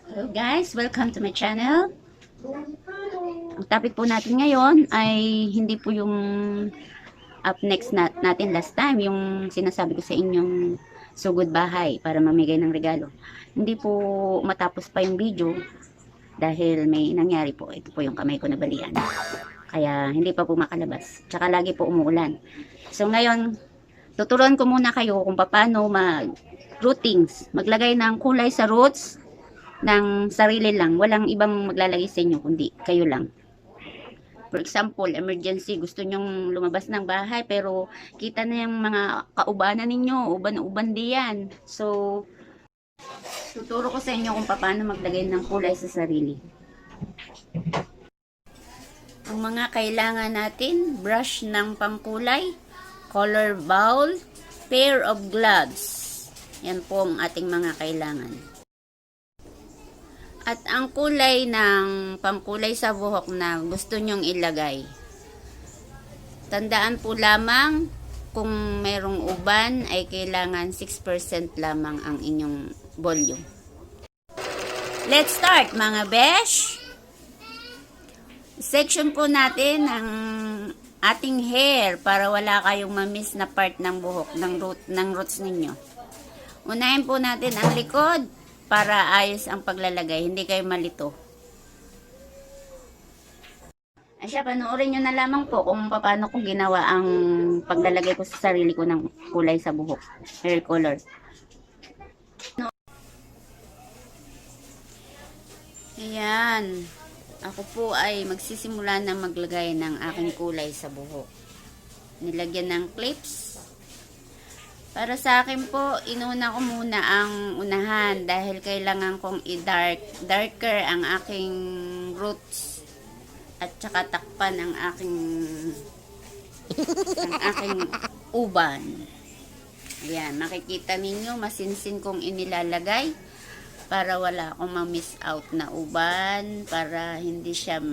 Hello guys, welcome to my channel. Ang topic po natin ngayon ay hindi po yung up next natin last time, yung sinasabi ko sa inyong sugod bahay para mamigay ng regalo. Hindi po matapos pa yung video dahil may nangyari po. Ito po yung kamay ko na balian. Kaya hindi pa po makalabas. Tsaka lagi po umuulan. So ngayon, tuturuan ko muna kayo kung paano rootings, maglagay ng kulay sa roots ng sarili lang. Walang ibang maglalagay sa inyo, kundi kayo lang. For example, emergency, gusto nyong lumabas ng bahay, pero kita na yung mga kaubanan ninyo, uban-uban diyan. So, tuturo ko sa inyo kung paano maglagay ng kulay sa sarili. Ang mga kailangan natin, brush ng pangkulay, color bowl, pair of gloves. Yan po ang ating mga kailangan. At ang kulay ng pangkulay sa buhok na gusto nyong ilagay. Tandaan po lamang kung merong uban ay kailangan 6% lamang ang inyong volume. Let's start mga besh! Section po natin ang ating hair para wala kayong ma-miss na part ng buhok, ng roots ninyo. Unahin po natin ang likod para ayos ang paglalagay, hindi kayo malito. Asya, panoorin nyo na lamang po kung paano ko ginawa ang paglalagay ko sa sarili ko ng kulay sa buhok, hair color. Ayan, ako po ay magsisimula na maglagay ng aking kulay sa buhok. Nilagyan ng clips. Para sa akin po, inuna ko muna ang unahan dahil kailangan kong darker ang aking roots at saka takpan ang aking uban. Ayan, makikita ninyo, masinsin kong inilalagay para wala akong ma-miss out na uban, para hindi siya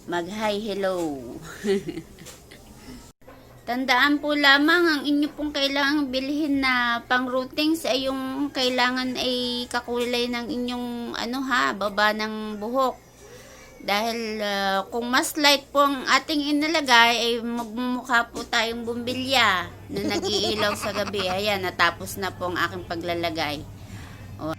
mag-hi hello. Tandaan po lamang ang inyo pong kailangang bilhin na pang-rootings ay yung kailangan ay kakulay ng inyong baba ng buhok. Dahil kung mas light po ang ating inilagay ay magmumukha po tayong bumbilya na nag-iilaw sa gabi. Ayan, natapos na po ang aking paglalagay. O.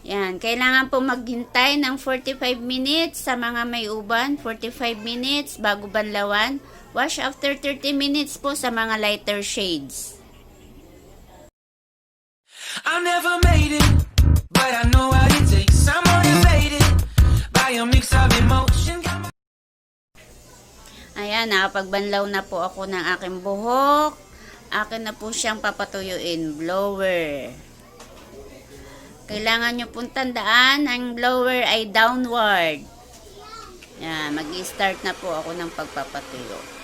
Yan, kailangan po maghintay ng 45 minutes sa mga may uban, 45 minutes bago banlawan. Wash after 30 minutes po sa mga lighter shades. I never made it, but I know what it takes. I'm motivated by a mix of emotion. Ayan, nakapagbanlaw na po ako ng aking buhok. Akin na po siyang papatuyuin, blower. Kailangan nyo pong tandaan, ang blower ay downward. Yan, mag-i-start na po ako ng pagpapatuyo.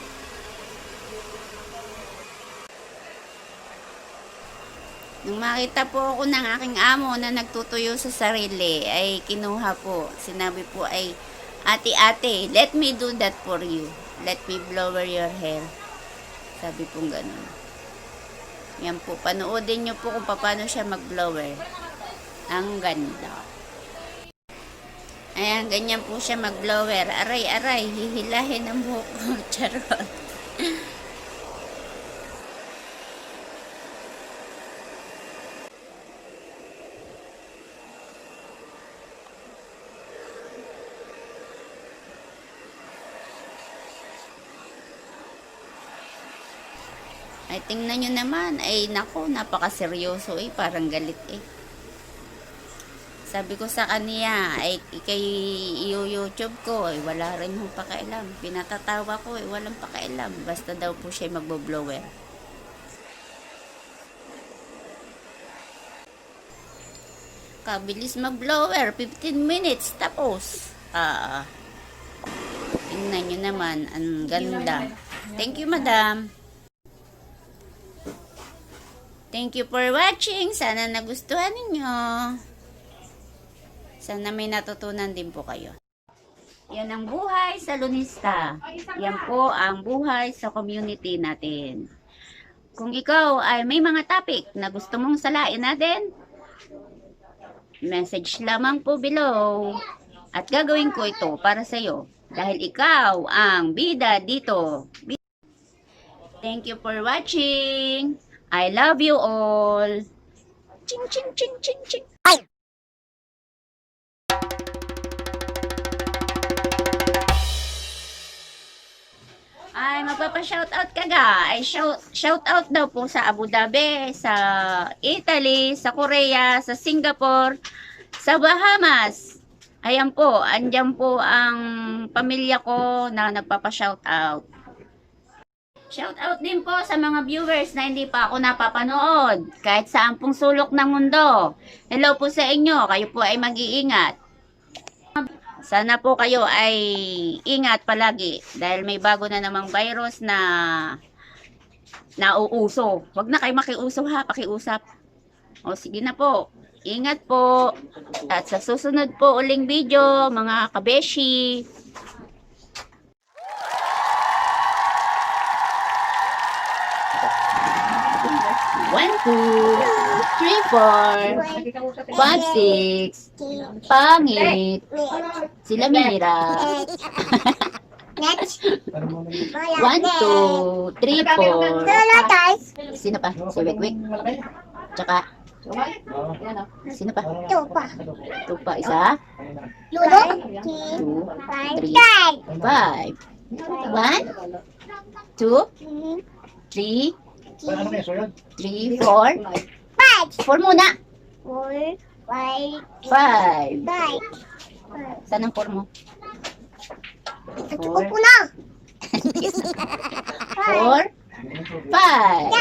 Nung makita po ako ng aking amo na nagtutuyo sa sarili, ay kinuha po. Sinabi po ay, ate, let me do that for you. Let me blower your hair. Sabi po ganun. Yan po, panoodin nyo po kung paano siya mag-blower. Ang ganda. Ayan, ganyan po siya mag-blower. Aray, hihilahin ang buhok ko. Charot. Ay, tingnan nyo naman. Ay, nako, napakaseryoso eh. Parang galit eh. Sabi ko sa kanya, ay kay YouTube ko, ay wala rin hong pakialam. Pinatatawa ko, ay walang pakialam. Basta daw po siya magbo-blower. Kabilis mag-blower, 15 minutes, tapos. Tingnan nyo naman, ang ganda. Thank you, madam. Thank you for watching. Sana nagustuhan ninyo. Sana may natutunan din po kayo. Yan ang buhay sa Lunista. Yan po ang buhay sa community natin. Kung ikaw ay may mga topic na gusto mong salain natin, Message lamang po below. At gagawin ko ito para sa iyo dahil ikaw ang bida dito. Thank you for watching. I love you all. Ching ching ching ching ching. Ay, magpapa-shoutout ka ga. Ay, shoutout daw po sa Abu Dhabi, sa Italy, sa Korea, sa Singapore, sa Bahamas. Ayan po, andyan po ang pamilya ko na nagpapa-shoutout. Shoutout din po sa mga viewers na hindi pa ako napapanood, kahit saan pong sulok ng mundo. Hello po sa inyo, kayo po ay mag-iingat. Sana po kayo ay ingat palagi dahil may bago na namang virus na nauuso. Huwag na kayo makiuso ha, pakiusap. O sige na po, ingat po. At sa susunod po uling video, mga kabeshi. One, two, three, four, 5, 6. Pangit. Sila Mira. 1, 2, 3, 4. Sino pa? Si Wikwik. Tsaka, sino pa? Tupa. Isa. 2, 3, 5. 1, 2, 3, 4. 4 muna. 5. Saan ang 4 mo? 4, 4, 5. Bye.